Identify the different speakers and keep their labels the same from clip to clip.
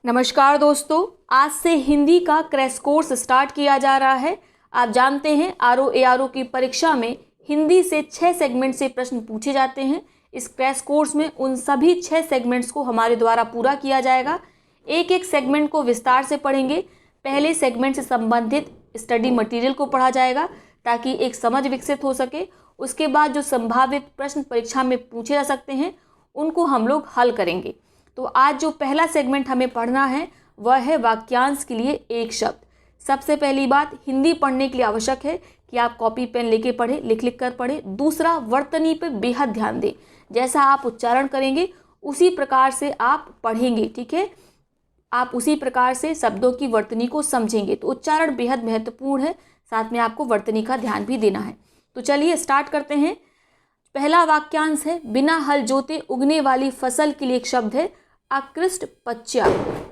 Speaker 1: नमस्कार दोस्तों, आज से हिंदी का क्रैश कोर्स स्टार्ट किया जा रहा है। आप जानते हैं आरओ एआरओ की परीक्षा में हिंदी से 6 सेगमेंट से प्रश्न पूछे जाते हैं। इस क्रैश कोर्स में उन सभी 6 सेगमेंट्स को हमारे द्वारा पूरा किया जाएगा। एक एक सेगमेंट को विस्तार से पढ़ेंगे। पहले सेगमेंट से संबंधित स्टडी मटेरियल को पढ़ा जाएगा ताकि एक समझ विकसित हो सके। उसके बाद जो संभावित प्रश्न परीक्षा में पूछे जा सकते हैं उनको हम लोग हल करेंगे। तो आज जो पहला सेगमेंट हमें पढ़ना है वह है वाक्यांश के लिए एक शब्द। सबसे पहली बात, हिंदी पढ़ने के लिए आवश्यक है कि आप कॉपी पेन लेके पढ़ें, लिख लिख कर पढ़ें। दूसरा, वर्तनी पे बेहद ध्यान दें। जैसा आप उच्चारण करेंगे उसी प्रकार से आप पढ़ेंगे, ठीक है। आप उसी प्रकार से शब्दों की वर्तनी को समझेंगे। तो उच्चारण बेहद महत्वपूर्ण है, साथ में आपको वर्तनी का ध्यान भी देना है। तो चलिए स्टार्ट करते हैं। पहला वाक्यांश है, बिना हल जोते उगने वाली फसल के लिए एक शब्द है आकृष्ट पच्चा।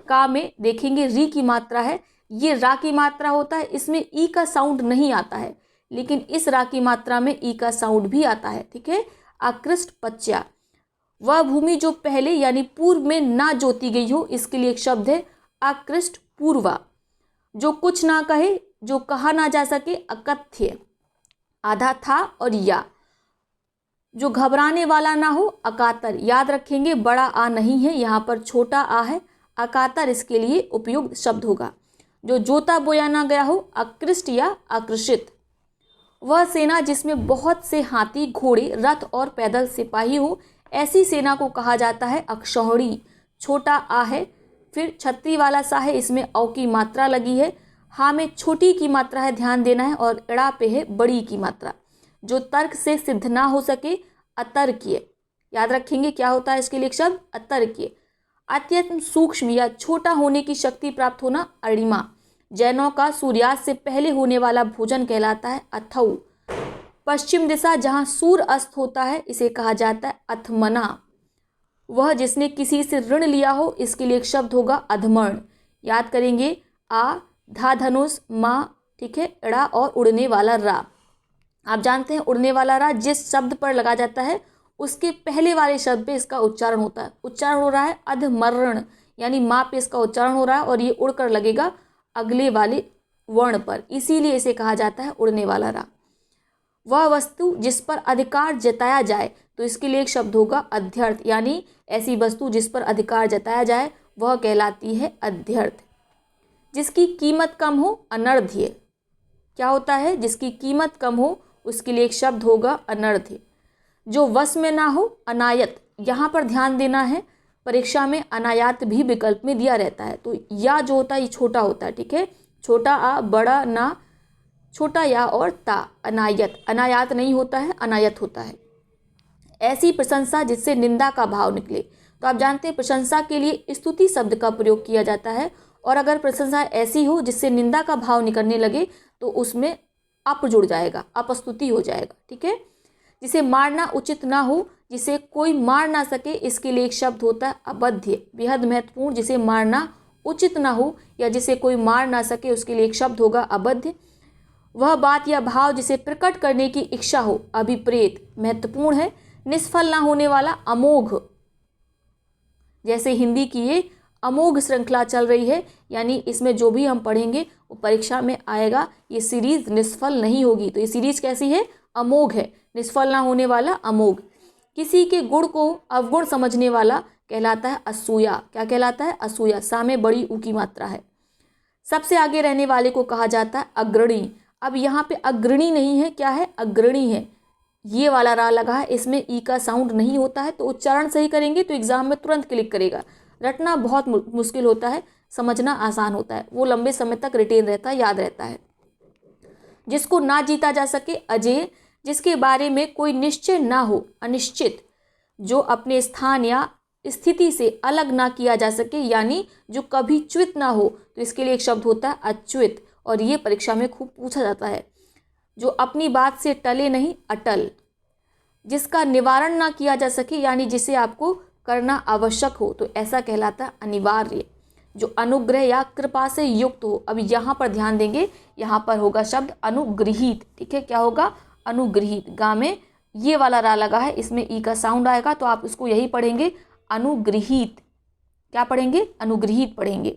Speaker 1: का में देखेंगे री की मात्रा है, ये रा की मात्रा होता है। इसमें ई का साउंड नहीं आता है, लेकिन इस रा की मात्रा में ई का साउंड भी आता है, ठीक है। आकृष्ट पच्चा। वह भूमि जो पहले यानी पूर्व में ना जोती गई हो, इसके लिए एक शब्द है आकृष्ट पूर्वा। जो कुछ ना कहे, जो कहा ना जा सके, अकथ्य। आधा था और या। जो घबराने वाला ना हो, अकातर। याद रखेंगे बड़ा आ नहीं है, यहाँ पर छोटा आ है। अकातर इसके लिए उपयुक्त शब्द होगा। जो जोता बोया ना गया हो, अकृष्ट या आकृषित। वह सेना जिसमें बहुत से हाथी, घोड़े, रथ और पैदल सिपाही हो, ऐसी सेना को कहा जाता है अक्षौहिणी। छोटा आ है, फिर छतरी वाला सा है, इसमें औ की मात्रा लगी है। हा में छोटी की मात्रा है, ध्यान देना है, और एड़ा पे है बड़ी की मात्रा। जो तर्क से सिद्ध ना हो सके, अतर्कीय। याद रखेंगे क्या होता है इसके लिए शब्द अतर्कीय। अत्यंत सूक्ष्म या छोटा होने की शक्ति प्राप्त होना, अणिमा। जैनों का सूर्यास्त से पहले होने वाला भोजन कहलाता है अथऊ। पश्चिम दिशा जहाँ सूर्य अस्त होता है, इसे कहा जाता है अथमना। वह जिसने किसी से ऋण लिया हो, इसके लिए एक शब्द होगा अधमर्ण। याद करेंगे आ, धा धनुष, माँ, ठीक है, एड़ा और उड़ने वाला रा। आप जानते हैं उड़ने वाला रा जिस शब्द पर लगा जाता है उसके पहले वाले शब्द पे इसका उच्चारण होता है। उच्चारण हो रहा है अधमर्ण, यानी माँ पे इसका उच्चारण हो रहा है और ये उड़कर लगेगा अगले वाले वर्ण पर, इसीलिए इसे कहा जाता है उड़ने वाला रा। वह वस्तु जिस पर अधिकार जताया जाए, तो इसके लिए एक शब्द होगा अध्यर्थ, यानी ऐसी वस्तु जिस पर अधिकार जताया जाए वह कहलाती है अध्यर्थ। जिसकी कीमत कम हो, अनर्ध्य। क्या होता है? जिसकी कीमत कम हो उसके लिए एक शब्द होगा अनर्ध्य। जो वश में ना हो, अनायत। यहाँ पर ध्यान देना है, परीक्षा में अनायात भी विकल्प में दिया रहता है। तो या जो होता है ये छोटा होता है, ठीक है। छोटा आ, बड़ा ना, छोटा या और ता, अनायत। अनायात नहीं होता है, अनायत होता है। ऐसी प्रशंसा जिससे निंदा का भाव निकले। तो आप जानते हैं प्रशंसा के लिए स्तुति शब्द का प्रयोग किया जाता है, और अगर प्रशंसा ऐसी हो जिससे निंदा का भाव निकलने लगे तो उसमें अप जुड़ जाएगा, अपस्तुति हो जाएगा, ठीक है। जिसे मारना उचित ना हो, जिसे कोई मार ना सके, इसके लिए एक शब्द होता है अबध्य। बेहद महत्वपूर्ण, जिसे मारना उचित ना हो या जिसे कोई मार ना सके, उसके लिए एक शब्द होगा अबध्य। वह बात या भाव जिसे प्रकट करने की इच्छा हो, अभिप्रेत। महत्वपूर्ण है। निष्फल ना होने वाला, अमोघ। जैसे हिंदी की ये अमोघ श्रृंखला चल रही है, यानी इसमें जो भी हम पढ़ेंगे वो परीक्षा में आएगा। ये सीरीज निष्फल नहीं होगी। तो ये सीरीज कैसी है? अमोघ है। निष्फल ना होने वाला, अमोघ। किसी के गुण को अवगुण समझने वाला कहलाता है असूया। क्या कहलाता है? असूया। सा में बड़ी ऊ की मात्रा है। सबसे आगे रहने वाले को कहा जाता है अग्रणी। अब यहाँ पे अग्रणी नहीं है, क्या है? अग्रणी है। ये वाला रा लगा है, इसमें ई का साउंड नहीं होता है। तो उच्चारण सही करेंगे तो एग्जाम में तुरंत क्लिक करेगा। रटना बहुत मुश्किल होता है, समझना आसान होता है। वो लंबे समय तक रिटेन रहता है, याद रहता है। जिसको ना जीता जा सके, अजेय। जिसके बारे में कोई निश्चय ना हो, अनिश्चित। जो अपने स्थान या स्थिति से अलग ना किया जा सके, यानी जो कभी च्युत ना हो, तो इसके लिए एक शब्द होता है अच्युत, और ये परीक्षा में खूब पूछा जाता है। जो अपनी बात से टले नहीं, अटल। जिसका निवारण ना किया जा सके, यानी जिसे आपको करना आवश्यक हो, तो ऐसा कहलाता है अनिवार्य। जो अनुग्रह या कृपा से युक्त हो। अब यहाँ पर ध्यान देंगे, यहाँ पर होगा शब्द अनुगृहीत, ठीक है। क्या होगा? अनुगृहीत। गा में ये वाला रा लगा है, इसमें ई का साउंड आएगा, तो आप इसको यही पढ़ेंगे अनुगृहीत। क्या पढ़ेंगे? अनुगृहीत पढ़ेंगे।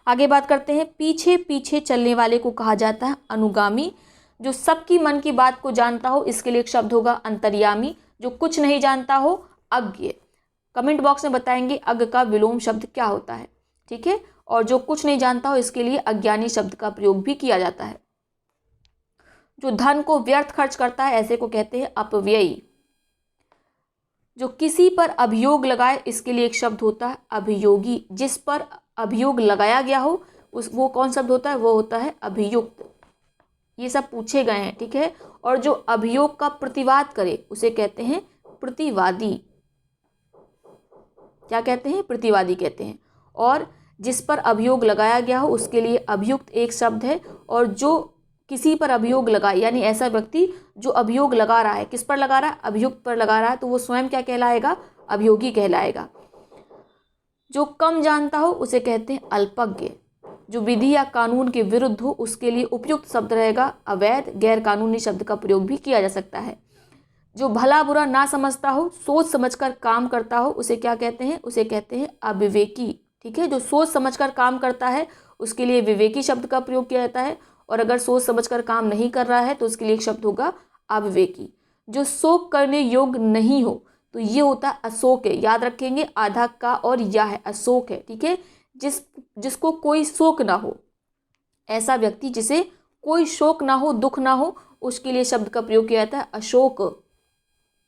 Speaker 1: आगे बात करते हैं, पीछे पीछे चलने वाले को कहा जाता है अनुगामी। जो सबकी मन की बात को जानता हो, इसके लिए एक शब्द होगा अंतर्यामी। जो कुछ नहीं जानता हो, अज्ञ। कमेंट बॉक्स में बताएंगे अज्ञ का विलोम शब्द क्या होता है, ठीक है। और जो कुछ नहीं जानता हो, इसके लिए अज्ञानी शब्द का प्रयोग भी किया जाता है। जो धन को व्यर्थ खर्च करता है, ऐसे को कहते हैं अपव्ययी। जो किसी पर अभियोग लगाए, इसके लिए एक शब्द होता है अभियोगी। जिस पर अभियोग लगाया गया हो, वो कौन शब्द होता है? वो होता है अभियुक्त। ये सब पूछे गए हैं, ठीक है। और जो अभियोग का प्रतिवाद करे, उसे कहते हैं प्रतिवादी। क्या कहते हैं? प्रतिवादी कहते हैं। और जिस पर अभियोग लगाया गया हो, उसके लिए अभियुक्त एक शब्द है। और जो किसी पर अभियोग लगाए, यानी ऐसा व्यक्ति जो अभियोग लगा रहा है, किस पर लगा रहा है? अभियुक्त पर लगा रहा है, तो वो स्वयं क्या कहलाएगा? अभियोगी कहलाएगा। जो कम जानता हो, उसे कहते हैं अल्पज्ञ। जो विधि या कानून के विरुद्ध हो, उसके लिए उपयुक्त शब्द रहेगा अवैध। गैर कानूनी शब्द का प्रयोग भी किया जा सकता है। जो भला बुरा ना समझता हो, सोच समझकर काम करता हो, उसे क्या कहते हैं? उसे कहते हैं अविवेकी, ठीक है। जो सोच समझकर काम करता है, उसके लिए विवेकी शब्द का प्रयोग किया जाता है। और अगर सोच समझकर काम नहीं कर रहा है, तो उसके लिए एक शब्द होगा अविवेकी। जो शोक करने योग्य नहीं हो, तो ये होता है अशोक है। याद रखेंगे, आधा का और या है, अशोक है, ठीक है। जिसको कोई शोक ना हो, ऐसा व्यक्ति जिसे कोई शोक ना हो, दुख ना हो, उसके लिए शब्द का प्रयोग किया जाता है अशोक।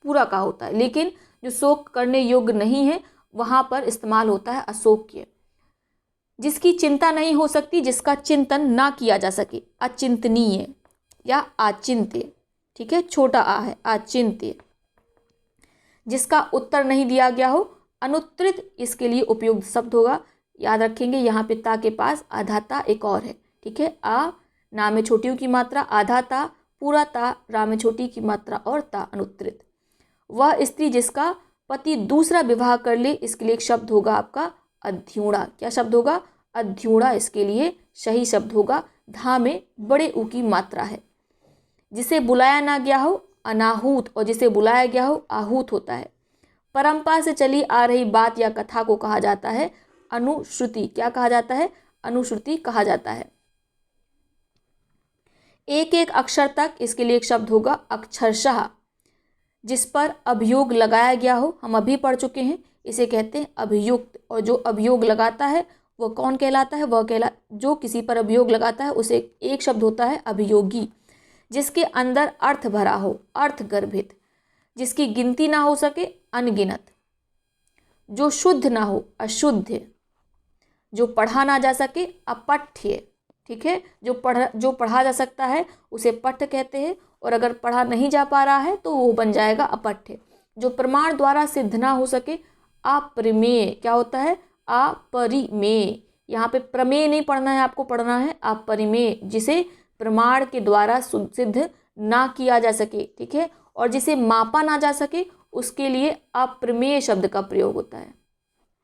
Speaker 1: पूरा का होता है। लेकिन जो शोक करने योग्य नहीं है, वहां पर इस्तेमाल होता है अशोक्य। जिसकी चिंता नहीं हो सकती, जिसका चिंतन ना किया जा सके, अचिंतनीय या आचिंत्य, ठीक है। छोटा आ है, आचिंत्य। जिसका उत्तर नहीं दिया गया हो, अनुत्तरित, इसके लिए उपयुक्त शब्द होगा। याद रखेंगे, यहाँ पे ता के पास आधा ता एक और है, ठीक है। आ ना में छोटी की मात्रा, आधा ता, पूरा ता, रा में छोटी की मात्रा और ता, अनुत्तरित। वह स्त्री जिसका पति दूसरा विवाह कर ले, इसके लिए एक शब्द होगा आपका अध्यूणा। क्या शब्द होगा? अध्यूणा। इसके लिए सही शब्द होगा धा में बड़े ऊ की मात्रा है। जिसे बुलाया ना गया हो, अनाहूत। और जिसे बुलाया गया हो, आहूत होता है। परंपरा से चली आ रही बात या कथा को कहा जाता है अनुश्रुति। क्या कहा जाता है? अनुश्रुति कहा जाता है। एक एक अक्षर तक, इसके लिए एक शब्द होगा अक्षरशः। जिस पर अभियोग लगाया गया हो, हम अभी पढ़ चुके हैं, इसे कहते हैं अभियुक्त। और जो अभियोग लगाता है, वह कौन कहलाता है? जो किसी पर अभियोग लगाता है, उसे एक शब्द होता है अभियोगी। जिसके अंदर अर्थ भरा हो, अर्थ गर्भित। जिसकी गिनती ना हो सके, अनगिनत। जो शुद्ध ना हो, अशुद्ध। जो पढ़ा ना जा सके, अपठ्य, ठीक है। जो पढ़ा जा सकता है, उसे पठ्य कहते हैं। और अगर पढ़ा नहीं जा पा रहा है, तो वो बन जाएगा अपठ्य। जो प्रमाण द्वारा सिद्ध ना हो सके, अपरिमेय। क्या होता है? अपरिमेय। यहाँ पे प्रमेय नहीं पढ़ना है, आपको पढ़ना है अपरिमेय। जिसे प्रमाण के द्वारा सिद्ध ना किया जा सके, ठीक है। और जिसे मापा ना जा सके, उसके लिए अप्रमेय शब्द का प्रयोग होता है।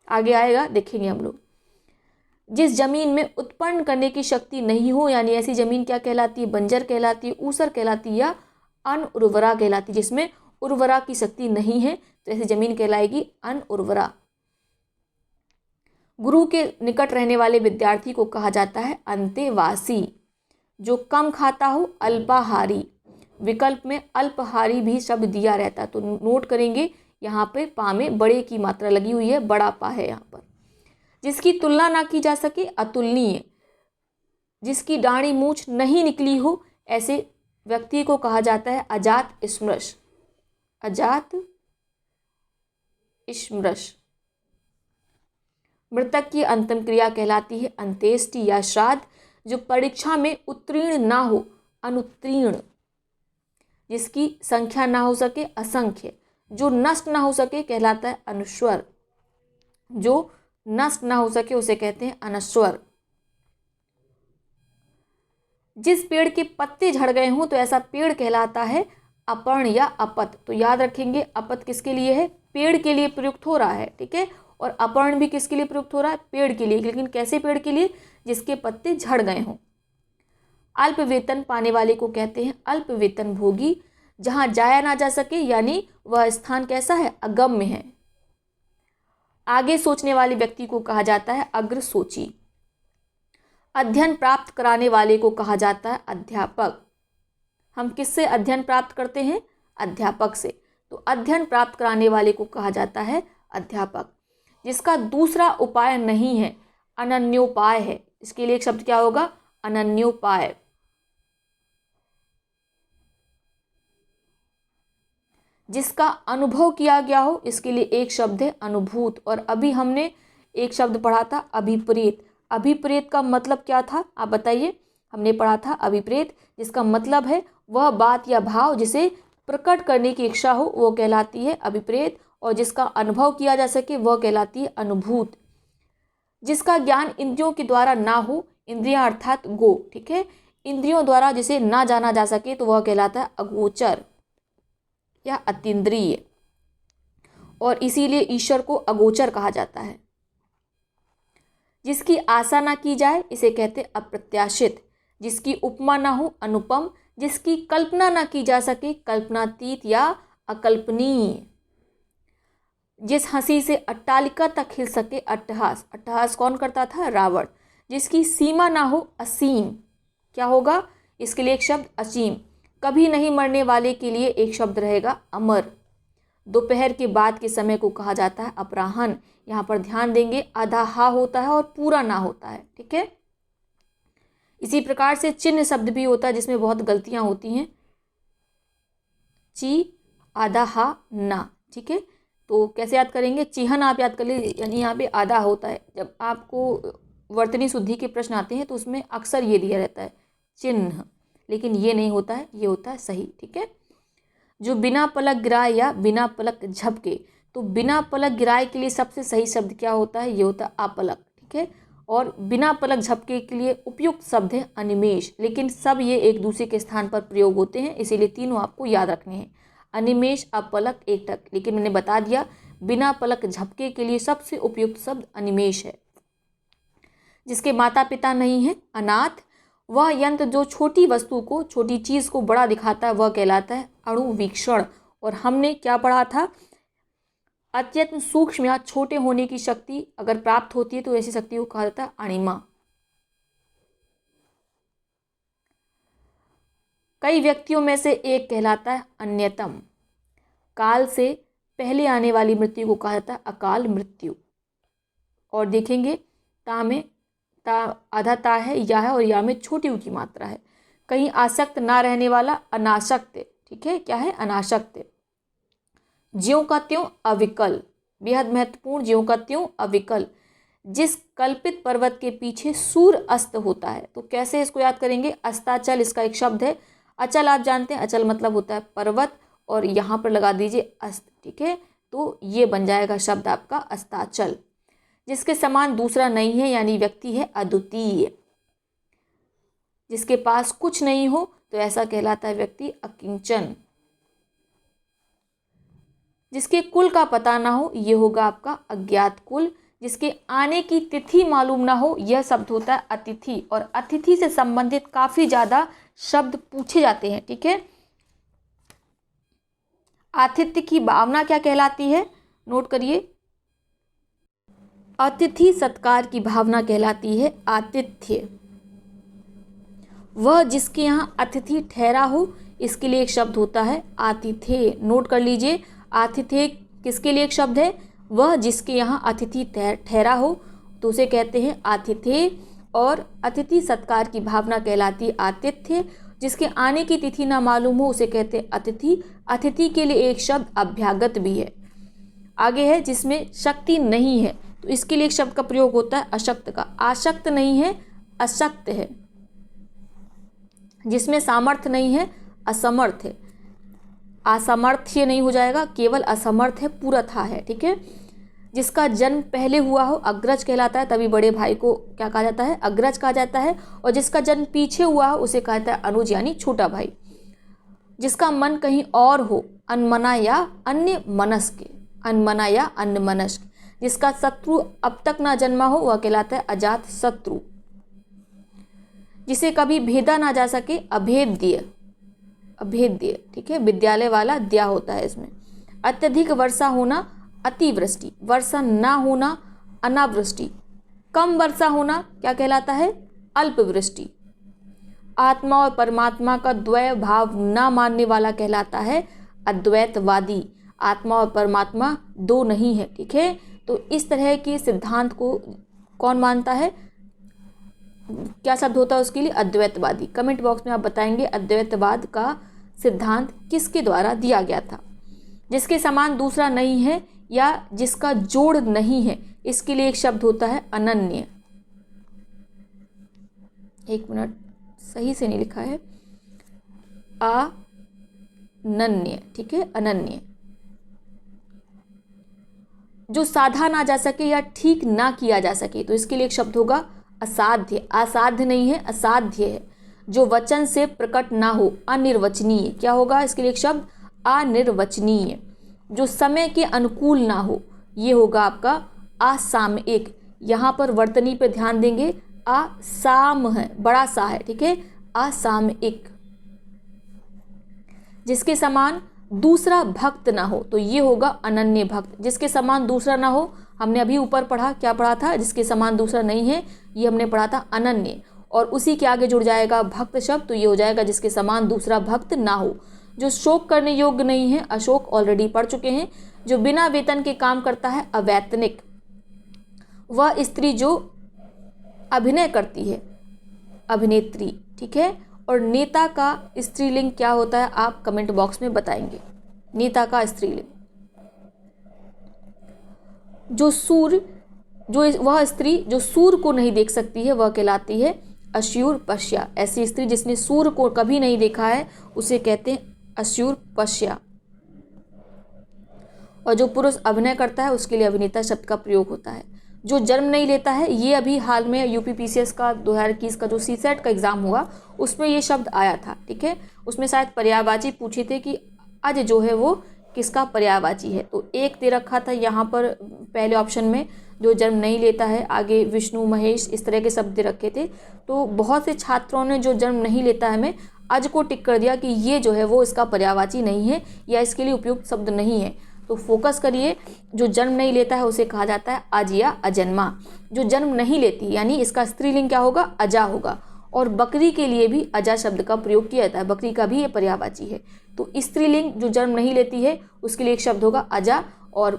Speaker 1: आगे आएगा, देखेंगे हम लोग। जिस जमीन में उत्पन्न करने की शक्ति नहीं हो, यानी ऐसी जमीन क्या कहलाती है? बंजर कहलाती है, ऊसर कहलाती है, या अनउर्वरा कहलाती है। जिसमें उर्वरा की शक्ति नहीं है, तो ऐसी जमीन कहलाएगी अनउर्वरा। गुरु के निकट रहने वाले विद्यार्थी को कहा जाता है अंतेवासी। जो कम खाता हो, अल्पाहारी। विकल्प में अल्पहारी भी शब्द दिया रहता है, तो नोट करेंगे, यहाँ पे पा में बड़े की मात्रा लगी हुई है, बड़ा पा है यहाँ पर। जिसकी तुलना ना की जा सके, अतुलनीय। जिसकी दाढ़ी मूछ नहीं निकली हो, ऐसे व्यक्ति को कहा जाता है अजात स्मृश। अजात स्मृश। मृतक की अंतिम क्रिया कहलाती है अंत्येष्टि या श्राद्ध। जो परीक्षा में उत्तीर्ण ना हो, अनुत्तीर्ण। जिसकी संख्या ना हो सके, असंख्य। जो नष्ट ना हो सके, कहलाता है अनश्वर। जो नष्ट ना हो सके, उसे कहते हैं अनश्वर। जिस पेड़ के पत्ते झड़ गए हों, तो ऐसा पेड़ कहलाता है अपर्ण या अपत। तो याद रखेंगे, अपत किसके लिए है? पेड़ के लिए प्रयुक्त हो रहा है, ठीक है। और अपर्ण भी किसके लिए प्रयुक्त हो रहा है? पेड़ के लिए। लेकिन कैसे पेड़ के लिए? जिसके पत्ते झड़ गए हों। अल्प वेतन पाने वाले को कहते हैं अल्प वेतन भोगी। जहां जाया ना जा सके, यानी वह स्थान कैसा है? अगम्य है। आगे सोचने वाले व्यक्ति को कहा जाता है अग्रसोची। अध्ययन प्राप्त कराने वाले को कहा जाता है अध्यापक। हम किससे अध्ययन प्राप्त करते हैं? अध्यापक से। तो अध्ययन प्राप्त कराने वाले को कहा जाता है अध्यापक। जिसका दूसरा उपाय नहीं है, अनन्योपाय है। इसके लिए एक शब्द क्या होगा? अनन्योपाय। जिसका अनुभव किया गया हो, इसके लिए एक शब्द है अनुभूत। और अभी हमने एक शब्द पढ़ा था अभिप्रेत। अभिप्रेत का मतलब क्या था, आप बताइए? हमने पढ़ा था अभिप्रेत, जिसका मतलब है वह बात या भाव जिसे प्रकट करने की इच्छा हो, वो कहलाती है अभिप्रेत। और जिसका अनुभव किया जा सके वह कहलाती है अनुभूत। जिसका ज्ञान इंद्रियों के द्वारा ना हो, इंद्रियां अर्थात गो, ठीक है, इंद्रियों द्वारा जिसे ना जाना जा सके तो वह कहलाता है अगोचर या अतीन्द्रिय। और इसीलिए ईश्वर को अगोचर कहा जाता है। जिसकी आशा ना की जाए इसे कहते अप्रत्याशित। जिसकी उपमा ना हो, अनुपम। जिसकी कल्पना ना की जा सके, कल्पनातीत या अकल्पनीय। जिस हंसी से अट्टालिका तक खिल सके, अट्टहास। अट्टहास कौन करता था? रावण। जिसकी सीमा ना हो, असीम। क्या होगा? इसके लिए एक शब्द असीम। कभी नहीं मरने वाले के लिए एक शब्द रहेगा अमर। दोपहर के बाद के समय को कहा जाता है अपराह्न। यहाँ पर ध्यान देंगे, आधा हा होता है और पूरा ना होता है, ठीक है। इसी प्रकार से चिन्ह शब्द भी होता है जिसमें बहुत गलतियां होती हैं। ची, आधा हा, ना, ठीक है। तो कैसे याद करेंगे? चिहन आप याद कर लीजिए, यानी यहाँ पे आधा होता है। जब आपको वर्तनी शुद्धि के प्रश्न आते हैं तो उसमें अक्सर ये दिया रहता है चिन्ह, लेकिन ये नहीं होता है, ये होता है सही, ठीक है। जो बिना पलक गिराए या बिना पलक झपके, तो बिना पलक गिराए के लिए सबसे सही शब्द क्या होता है? ये होता है अपलक, ठीक है। और बिना पलक झपके के लिए उपयुक्त शब्द है अनिमेष। लेकिन सब ये एक दूसरे के स्थान पर प्रयोग होते हैं, इसीलिए तीनों आपको याद रखने हैं, अनिमेष, अपलक, एकटक। लेकिन मैंने बता दिया बिना पलक झपके के लिए सबसे उपयुक्त शब्द अनिमेष है। जिसके माता पिता नहीं है, अनाथ। वह यंत्र जो छोटी वस्तु को, छोटी चीज को बड़ा दिखाता है, वह कहलाता है अणुवीक्षण। और हमने क्या पढ़ा था? अत्यंत सूक्ष्म या छोटे होने की शक्ति अगर प्राप्त होती है तो ऐसी शक्ति को कहा जाता है अणिमा। कई व्यक्तियों में से एक कहलाता है अन्यतम। काल से पहले आने वाली मृत्यु को कहा जाता है अकाल मृत्यु। और देखेंगे ता में आधा ता है, या है, और या में छोटी ऊ की मात्रा है। कहीं आसक्त ना रहने वाला अनासक्त, ठीक है। क्या है? अनासक्त। ज्यों का त्यों अविकल, बेहद महत्वपूर्ण, ज्यों का त्यों अविकल। जिस कल्पित पर्वत के पीछे सूर्य अस्त होता है, तो कैसे इसको याद करेंगे? अस्ताचल इसका एक शब्द है। अचल आप जानते हैं, अचल मतलब होता है पर्वत, और यहाँ पर लगा दीजिए अस्त, ठीक है। तो ये बन जाएगा शब्द आपका अस्ताचल। जिसके समान दूसरा नहीं है, यानी व्यक्ति है अद्वितीय। जिसके पास कुछ नहीं हो तो ऐसा कहलाता है व्यक्ति अकिंचन। जिसके कुल का पता ना हो, ये होगा आपका अज्ञात कुल। जिसके आने की तिथि मालूम ना हो, यह शब्द होता है अतिथि। और अतिथि से संबंधित काफी ज्यादा शब्द पूछे जाते हैं, ठीक है। आतिथ्य की भावना क्या कहलाती है? नोट करिए, अतिथि सत्कार की भावना कहलाती है आतिथ्य। वह जिसके यहाँ अतिथि ठहरा हो, इसके लिए एक शब्द होता है आतिथ्य। नोट कर लीजिए, आतिथ्य किसके लिए एक शब्द है? वह जिसके यहाँ अतिथि ठहरा हो तो उसे कहते हैं आतिथ्य। और अतिथि सत्कार की भावना कहलाती है आतिथ्य। जिसके आने की तिथि ना मालूम हो उसे कहते हैं अतिथि। अतिथि के लिए एक शब्द अभ्यागत भी है। आगे है जिसमें शक्ति नहीं है, तो इसके लिए एक शब्द का प्रयोग होता है अशक्त का। आशक्त नहीं है, अशक्त है। जिसमें सामर्थ्य नहीं है, असमर्थ है। असमर्थ्य नहीं हो जाएगा, केवल असमर्थ है, पूरा था है, ठीक है। जिसका जन्म पहले हुआ हो, अग्रज कहलाता है। तभी बड़े भाई को क्या कहा जाता है? अग्रज कहा जाता है। और जिसका जन्म पीछे हुआ हो उसे कहा जाता है अनुज, यानी छोटा भाई। जिसका मन कहीं और हो, अनमना या अन्य मनस्क, अनमना या अन्य मनस्क। जिसका शत्रु अब तक ना जन्मा हो वह कहलाता है अजात शत्रु। जिसे कभी भेदा ना जा सके, अभेद्य, अभेद्य, ठीक है। विद्यालय वाला दिया होता है इसमें। अत्यधिक वर्षा होना, अतिवृष्टि। वर्षा ना होना अनावृष्टि। कम वर्षा होना क्या कहलाता है? अल्पवृष्टि। आत्मा और परमात्मा का द्वय भाव ना मानने वाला कहलाता है अद्वैतवादी। आत्मा और परमात्मा दो नहीं है, ठीक है। तो इस तरह के सिद्धांत को कौन मानता है? क्या शब्द होता है उसके लिए? अद्वैतवादी। कमेंट बॉक्स में आप बताएंगे अद्वैतवाद का सिद्धांत किसके द्वारा दिया गया था। जिसके समान दूसरा नहीं है या जिसका जोड़ नहीं है, इसके लिए एक शब्द होता है अनन्य। एक मिनट, सही से नहीं लिखा है, अनन्य, ठीक है, अनन्य। जो साधा ना जा सके या ठीक ना किया जा सके, तो इसके लिए एक शब्द होगा असाध्य। असाध्य नहीं है, असाध्य है। जो वचन से प्रकट ना हो, अनिर्वचनीय। क्या होगा? इसके लिए एक शब्द अनिर्वचनीय। जो समय के अनुकूल ना हो, ये होगा आपका असामयिक। यहाँ पर वर्तनी पे ध्यान देंगे, असाम है, बड़ा सा है, ठीक है, असामयिक। जिसके समान दूसरा भक्त ना हो, तो ये होगा अनन्य भक्त। जिसके समान दूसरा ना हो, हमने अभी ऊपर पढ़ा, क्या पढ़ा था? जिसके समान दूसरा नहीं है, ये हमने पढ़ा था अनन्य। और उसी के आगे जुड़ जाएगा भक्त शब्द, तो ये हो जाएगा जिसके समान दूसरा भक्त ना हो। जो शोक करने योग्य नहीं है, अशोक ऑलरेडी पढ़ चुके हैं। जो बिना वेतन के काम करता है, अवैतनिक। वह स्त्री जो अभिनय करती है, अभिनेत्री, ठीक है। और नेता का स्त्रीलिंग क्या होता है, आप कमेंट बॉक्स में बताएंगे। नेता का स्त्रीलिंग। जो सूर, जो वह स्त्री जो सूर को नहीं देख सकती है, वह कहलाती है अशूर पश्या। ऐसी स्त्री जिसने सूर को कभी नहीं देखा है, उसे कहते हैं अशूर पश्या। और जो पुरुष अभिनय करता है, उसके लिए अभिनेता शब्द का प्रयोग होता है। जो जन्म नहीं लेता है, ये अभी हाल में यूपीपीसीएस का 2021 का जो सीसेट का एग्जाम हुआ, उसमें ये शब्द आया था, ठीक है। उसमें शायद पर्यायवाची पूछे थे कि अज जो है वो किसका पर्यायवाची है। तो एक दे रखा था यहाँ पर पहले ऑप्शन में, जो जन्म नहीं लेता है, आगे विष्णु, महेश, इस तरह के शब्द रखे थे। तो बहुत से छात्रों ने जो जन्म नहीं लेता है में अज को टिक कर दिया कि ये जो है वो इसका पर्यायवाची नहीं है या इसके लिए उपयुक्त शब्द नहीं है। तो फोकस करिए, जो जन्म नहीं लेता है उसे कहा जाता है अज या अजन्मा। जो जन्म नहीं लेती यानी इसका स्त्रीलिंग क्या होगा? अजा होगा। और बकरी के लिए भी अजा शब्द का प्रयोग किया जाता है, बकरी का भी ये पर्यायवाची है। तो स्त्रीलिंग जो जन्म नहीं लेती है उसके लिए एक शब्द होगा अजा, और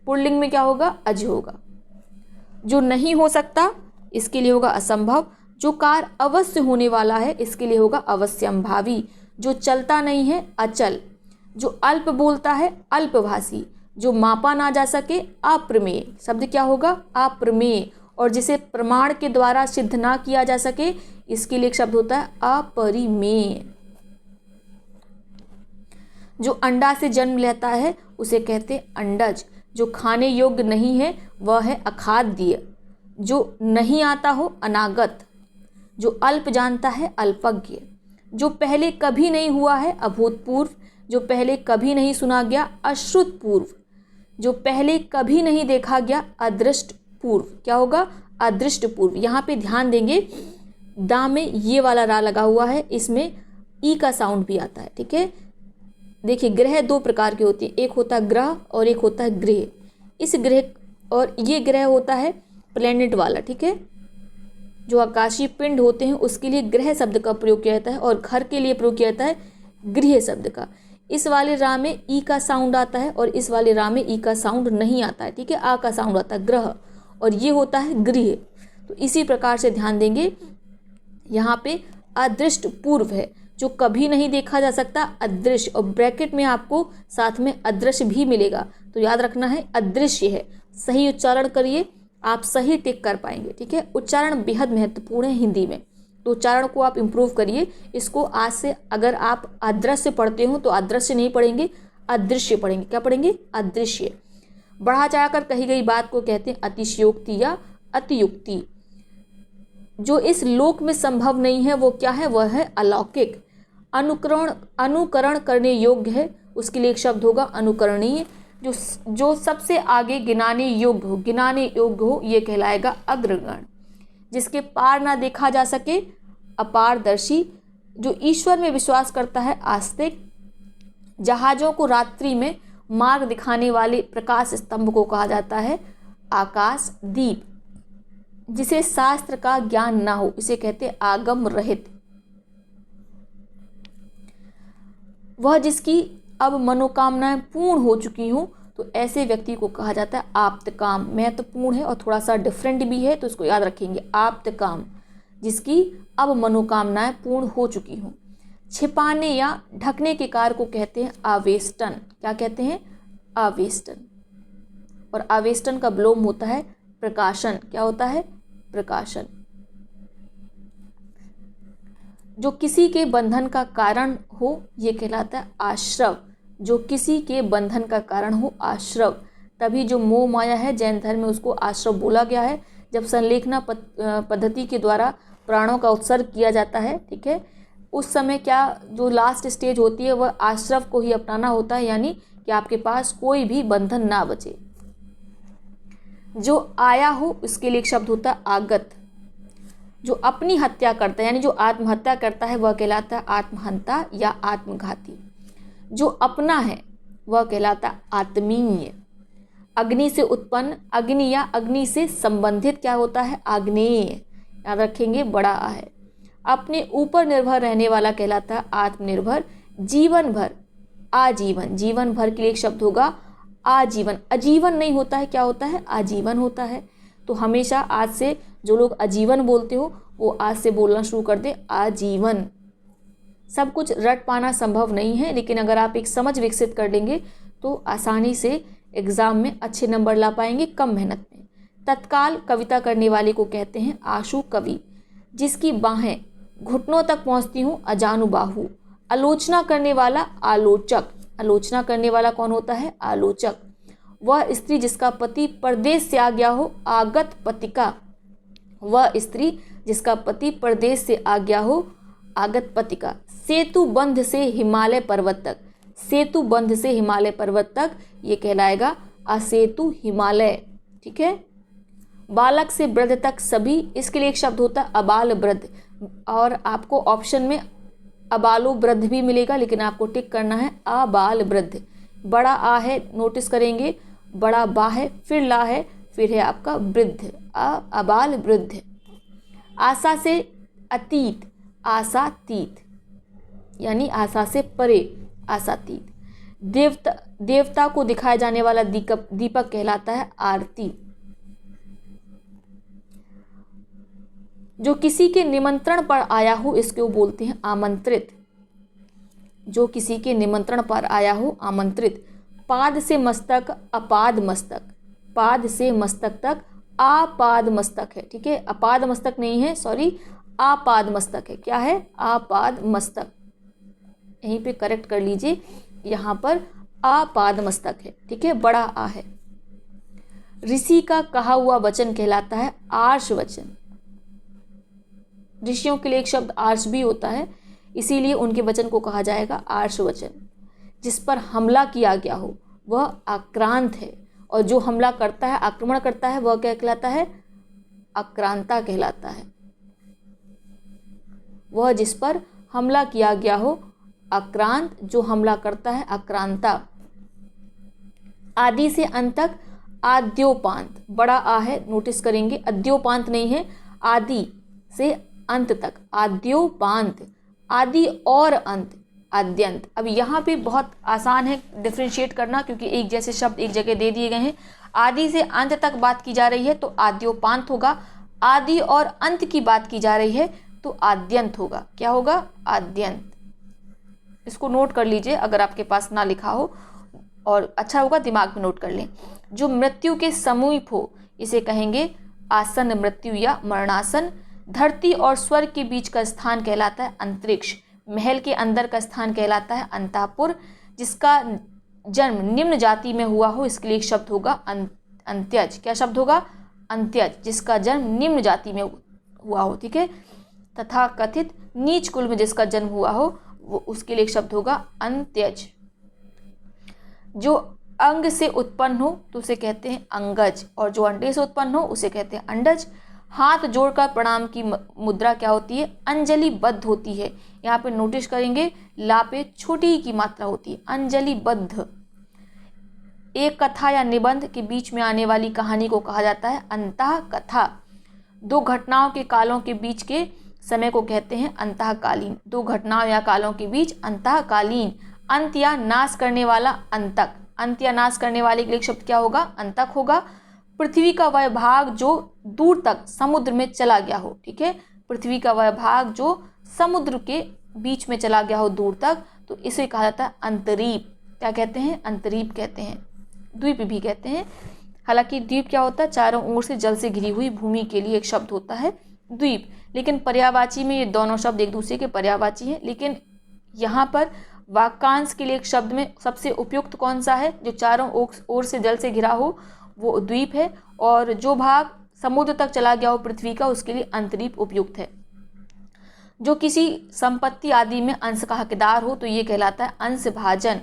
Speaker 1: पुल्लिंग में क्या होगा? अज होगा। जो नहीं हो सकता, इसके लिए होगा असंभव। जो कार्य अवश्य होने वाला है, इसके लिए होगा अवश्यंभावी। जो चलता नहीं है, अचल। जो अल्प बोलता है, अल्पभाषी। जो मापा ना जा सके, अप्रमेय। शब्द क्या होगा? अप्रमेय। और जिसे प्रमाण के द्वारा सिद्ध ना किया जा सके, इसके लिए एक शब्द होता है अपरिमेय। जो अंडा से जन्म लेता है, उसे कहते हैं अंडज। जो खाने योग्य नहीं है, वह है अखाद्य। जो नहीं आता हो, अनागत। जो अल्प जानता है, अल्पज्ञ। जो पहले कभी नहीं हुआ है, अभूतपूर्व। जो पहले कभी नहीं सुना गया, अश्रुतपूर्व। जो पहले कभी नहीं देखा गया, अदृष्टपूर्व। क्या होगा? अदृष्टपूर्व। यहाँ पे ध्यान देंगे, दा में ये वाला रा लगा हुआ है, इसमें ई का साउंड भी आता है, ठीक है। देखिए, ग्रह दो प्रकार के होते हैं, एक होता है ग्रह और एक होता है गृह। इस ग्रह और ये ग्रह होता है प्लेनेट वाला, ठीक है। जो आकाशीय पिंड होते हैं उसके लिए ग्रह शब्द का प्रयोग किया जाता है, और घर के लिए प्रयोग किया जाता है गृह शब्द का। इस वाले रा में ई का साउंड आता है और इस वाले रा में ई का साउंड नहीं आता है, ठीक है। आ का साउंड आता है ग्रह, और ये होता है गृह। तो इसी प्रकार से ध्यान देंगे, यहाँ पे अदृष्ट पूर्व है, जो कभी नहीं देखा जा सकता, अदृश्य। और ब्रैकेट में आपको साथ में अदृश्य भी मिलेगा, तो याद रखना है अदृश्य है। सही उच्चारण करिए, आप सही टिक कर पाएंगे, ठीक है। उच्चारण बेहद महत्वपूर्ण है हिंदी में, तो उच्चारण को आप इम्प्रूव करिए। इसको आज से अगर आप अदृश्य पढ़ते हो तो अदृश्य नहीं पढ़ेंगे, अदृश्य पढ़ेंगे। क्या पढ़ेंगे? अदृश्य। बढ़ा चढ़ाकर कही गई बात को कहते हैं अतिशयोक्ति या अतियुक्ति। जो इस लोक में संभव नहीं है, वो क्या है? वह है अलौकिक। अनुकरण करने योग्य है, उसके लिए एक शब्द होगा अनुकरणीय। जो सबसे आगे गिनाने योग्य हो, ये कहलाएगा अग्रगण। जिसके पार ना देखा जा सके, अपारदर्शी। जो ईश्वर में विश्वास करता है, आस्तिक। जहाज़ों को रात्रि में मार्ग दिखाने वाले प्रकाश स्तंभ को कहा जाता है आकाश दीप। जिसे शास्त्र का ज्ञान ना हो इसे कहते आगम रहित। वह जिसकी अब मनोकामनाएं पूर्ण हो चुकी हों तो ऐसे व्यक्ति को कहा जाता है आप्तकाम। महत्वपूर्ण है और थोड़ा सा डिफरेंट भी है तो इसको याद रखेंगे, आप्तकाम, जिसकी अब मनोकामनाएं पूर्ण हो चुकी हों। छिपाने या ढकने के कार्य को कहते हैं आवेष्टन। क्या कहते हैं? आवेष्टन। और आवेष्टन का विलोम होता है प्रकाशन। क्या होता है? प्रकाशन। जो किसी के बंधन का कारण हो ये कहलाता है आश्रव। जो किसी के बंधन का कारण हो आश्रव। तभी जो मोह माया है जैन धर्म में उसको आश्रव बोला गया है। जब संलेखना पद्धति के द्वारा प्राणों का उत्सर्ग किया जाता है, ठीक है, उस समय क्या जो लास्ट स्टेज होती है वह आश्रव को ही अपनाना होता है, यानी कि आपके पास कोई भी बंधन ना बचे। जो आया हो इसके लिए एक शब्द होता है आगत। जो अपनी हत्या करता है यानी जो आत्महत्या करता है वह कहलाता है आत्महंता या आत्मघाती। जो अपना है वह कहलाता है आत्मीय। अग्नि से उत्पन्न, अग्नि या अग्नि से संबंधित क्या होता है? आग्नेय। याद रखेंगे, बड़ा आ है। अपने ऊपर निर्भर रहने वाला कहलाता है आत्मनिर्भर। जीवन भर, आजीवन। जीवन भर के लिए एक शब्द होगा आजीवन। अजीवन नहीं होता है, क्या होता है? आजीवन होता है। तो हमेशा आज से जो लोग आजीवन बोलते हो वो आज से बोलना शुरू कर दे आजीवन। सब कुछ रट पाना संभव नहीं है, लेकिन अगर आप एक समझ विकसित कर लेंगे तो आसानी से एग्जाम में अच्छे नंबर ला पाएंगे कम मेहनत में। तत्काल कविता करने वाले को कहते हैं आशु कवि। जिसकी बाहें घुटनों तक पहुंचती हूँ अजानुबाहु। आलोचना करने वाला आलोचक। आलोचना करने वाला कौन होता है? आलोचक। वह स्त्री जिसका पति परदेश से आ गया हो आगत पतिका। वह स्त्री जिसका पति परदेश से आ गया हो आगत पतिका। सेतु बंध से हिमालय पर्वत तक। सेतु बंध से हिमालय पर्वत तक ये कहलाएगा असेतु हिमालय। ठीक है। बालक से वृद्ध तक सभी, इसके लिए एक शब्द होता है अबाल वृद्ध। और आपको ऑप्शन में अबालो वृद्ध भी मिलेगा, लेकिन आपको टिक करना है अबाल वृद्ध। बड़ा आ है, नोटिस करेंगे, बड़ा बा है, फिर ला है, फिर है आपका वृद्ध, अबाल वृद्ध। आशा से अतीत, आशातीत, यानी आशा से परे, आशातीत। देवता को दिखाया जाने वाला दीपक कहलाता है आरती। जो किसी के निमंत्रण पर आया हो इसको बोलते हैं आमंत्रित। जो किसी के निमंत्रण पर आया हो आमंत्रित। पाद से मस्तक अपाद मस्तक। पाद से मस्तक तक आपाद मस्तक है। ठीक है, अपाद मस्तक नहीं है, सॉरी, आपाद मस्तक है। क्या है? आपाद मस्तक। यहीं पे करेक्ट कर लीजिए, यहाँ पर आपाद मस्तक है। ठीक है, बड़ा आ है। ऋषि का कहा हुआ वचन कहलाता है आर्ष वचन। ऋषियों के लिए एक शब्द आर्ष भी होता है, इसीलिए उनके वचन को कहा जाएगा आर्ष वचन। जिस पर हमला किया गया हो वह आक्रांत है, और जो हमला करता है, आक्रमण करता है, वह क्या कहलाता है? आक्रांता कहलाता है। वह जिस पर हमला किया गया हो आक्रांत, जो हमला करता है आक्रांता। आदि से अंत तक आद्योपांत, बड़ा आ है, नोटिस करेंगे, अद्योपांत नहीं है, आदि से अंत तक आद्योपांत। आदि और अंत आद्यंत। अब यहाँ पे बहुत आसान है डिफ्रेंशिएट करना, क्योंकि एक जैसे शब्द एक जगह दे दिए गए हैं। आदि से अंत तक बात की जा रही है तो आद्योपांत होगा। आदि और अंत की बात की जा रही है तो आद्यंत होगा। क्या होगा? आद्यंत। इसको नोट कर लीजिए अगर आपके पास ना लिखा हो, और अच्छा होगा दिमाग में नोट कर लें। जो मृत्यु के समीप हो इसे कहेंगे आसन मृत्यु या मरणासन। धरती और स्वर्ग के बीच का स्थान कहलाता है अंतरिक्ष। महल के अंदर का स्थान कहलाता है अंतापुर। जिसका जन्म निम्न जाति में हुआ हो इसके लिए एक शब्द होगा अंत्यज। क्या शब्द होगा? अंत्यज। जिसका जन्म निम्न जाति में हुआ हो। ठीक है। तथा कथित नीच कुल में जिसका जन्म हुआ हो वो उसके लिए एक शब्द होगा अंत्यज। जो अंग से उत्पन्न हो तो उसे कहते हैं अंगज, और जो अंडे से उत्पन्न हो उसे कहते हैं अंडज। हाथ जोड़कर प्रणाम की मुद्रा क्या होती है? अंजलिबद्ध होती है। यहाँ पे नोटिस करेंगे ला पे छोटी की मात्रा होती है, अंजलिबद्ध। एक कथा या निबंध के बीच में आने वाली कहानी को कहा जाता है अंतः कथा। दो घटनाओं के कालों के बीच के समय को कहते हैं अंतःकालीन। दो घटनाओं या कालों के बीच अंतःकालीन। अंत या नाश करने वाला अंतक। अंत या नाश करने वाले के लिए शब्द क्या होगा? अंतक होगा। पृथ्वी का वह भाग जो दूर तक समुद्र में चला गया हो, ठीक है, पृथ्वी का वह भाग जो समुद्र के बीच में चला गया हो दूर तक, तो इसे कहा जाता है अंतरीप। क्या कहते हैं? अंतरीप कहते हैं। द्वीप भी कहते हैं। हालांकि द्वीप क्या होता है? चारों ओर से जल से घिरी हुई भूमि के लिए एक शब्द होता है द्वीप। लेकिन पर्यायवाची में ये दोनों शब्द एक दूसरे के पर्यायवाची हैं। लेकिन यहाँ पर वाक्यांश के लिए एक शब्द में सबसे उपयुक्त कौन सा है? जो चारों ओर से जल से घिरा हो वो द्वीप है, और जो भाग समुद्र तक चला गया हो पृथ्वी का, उसके लिए अंतरीप उपयुक्त है। जो किसी संपत्ति आदि में अंश का हकदार हो तो ये कहलाता है अंश भाजन।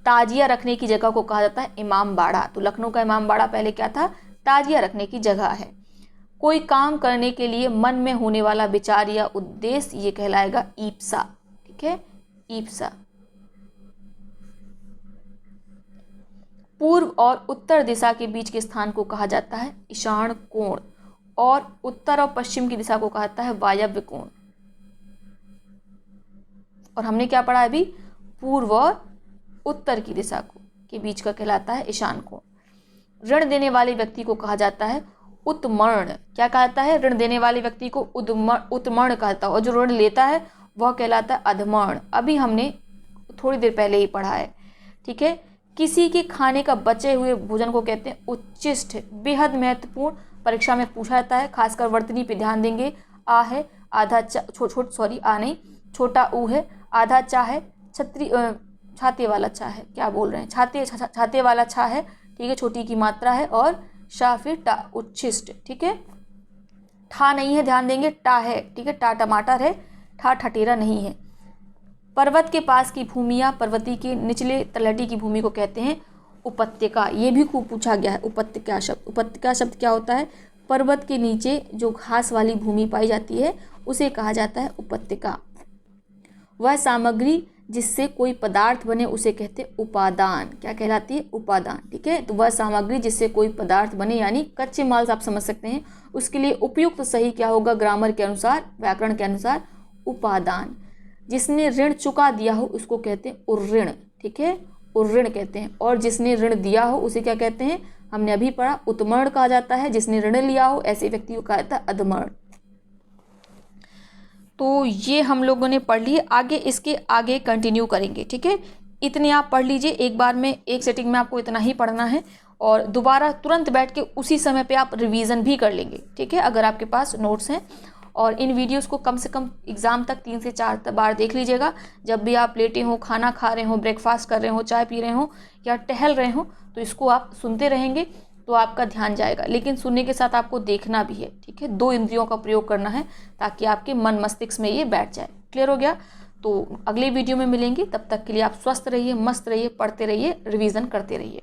Speaker 1: ताजिया रखने की जगह को कहा जाता है इमामबाड़ा। तो लखनऊ का इमामबाड़ा पहले क्या था? ताजिया रखने की जगह है। कोई काम करने के लिए मन में होने वाला विचार या उद्देश्य ये कहलाएगा ईप्सा, ठीक है, ईप्सा। पूर्व और उत्तर दिशा के बीच के स्थान को कहा जाता है ईशान कोण, और उत्तर और पश्चिम की दिशा को कहा जाता है वायव्य कोण। और हमने क्या पढ़ा अभी? पूर्व और उत्तर की दिशा को के बीच का कहलाता है ईशान कोण। ऋण देने वाले व्यक्ति को कहा जाता है उत्मर्ण। क्या कहता है? ऋण देने वाले व्यक्ति को उत्मर्ण कहता है, और जो ऋण लेता है वह कहलाता है अधमर्ण। अभी हमने थोड़ी देर पहले ही पढ़ा है, ठीक है। किसी के खाने का बचे हुए भोजन को कहते हैं उच्छिष्ट। बेहद महत्वपूर्ण, परीक्षा में पूछा जाता है, खासकर वर्तनी पे ध्यान देंगे। आ है आधा आ नहीं, छोटा ऊ है, आधा चा है, छाते वाला चा है, क्या बोल रहे हैं, छाते वाला छा है, ठीक है, छोटी की मात्रा है, और शा फिर टा, उच्छिष्ट, ठीक है। ठा नहीं है, ध्यान देंगे, टा है, ठीक है, टा टमाटर है, ठा ठटेरा नहीं है। पर्वत के पास की भूमि या पर्वती के निचले तलहटी की भूमि को कहते हैं उपत्यका। ये भी खूब पूछा गया है, उपत्यका शब्द। उपत्यका शब्द क्या होता है? पर्वत के नीचे जो घास वाली भूमि पाई जाती है उसे कहा जाता है उपत्यका। वह सामग्री जिससे कोई पदार्थ बने उसे कहते हैं उपादान। क्या कहलाती है? उपादान, ठीक है। तो वह सामग्री जिससे कोई पदार्थ बने, यानी कच्चे माल से आप समझ सकते हैं। उसके लिए उपयुक्त सही क्या होगा? ग्रामर के अनुसार, व्याकरण के अनुसार उपादान। जिसने ऋण चुका दिया हो उसको कहते हैं उर्ऋण, ठीक है, उर्ऋण कहते हैं। और जिसने ऋण दिया हो उसे क्या कहते हैं? हमने अभी पढ़ा, उत्मर्ण कहा जाता है। जिसने ऋण लिया हो ऐसे व्यक्ति को कहा जाता है अधमर्ण। तो ये हम लोगों ने पढ़ लिए, आगे इसके आगे कंटिन्यू करेंगे, ठीक है। इतने आप पढ़ लीजिए, एक बार में एक सेटिंग में आपको इतना ही पढ़ना है, और दोबारा तुरंत बैठ के उसी समय पे आप रिवीजन भी कर लेंगे, ठीक है, अगर आपके पास नोट्स हैं। और इन वीडियोस को कम से कम एग्ज़ाम तक 3 से 4 बार देख लीजिएगा। जब भी आप लेटे हो, खाना खा रहे हो, ब्रेकफास्ट कर रहे हो, चाय पी रहे हो या टहल रहे हो, तो इसको आप सुनते रहेंगे तो आपका ध्यान जाएगा। लेकिन सुनने के साथ आपको देखना भी है, ठीक है। 2 इंद्रियों का प्रयोग करना है ताकि आपके मन मस्तिष्क में ये बैठ जाए। क्लियर हो गया? तो अगले वीडियो में मिलेंगे, तब तक के लिए आप स्वस्थ रहिए, मस्त रहिए, पढ़ते रहिए, रिवीजन करते रहिए।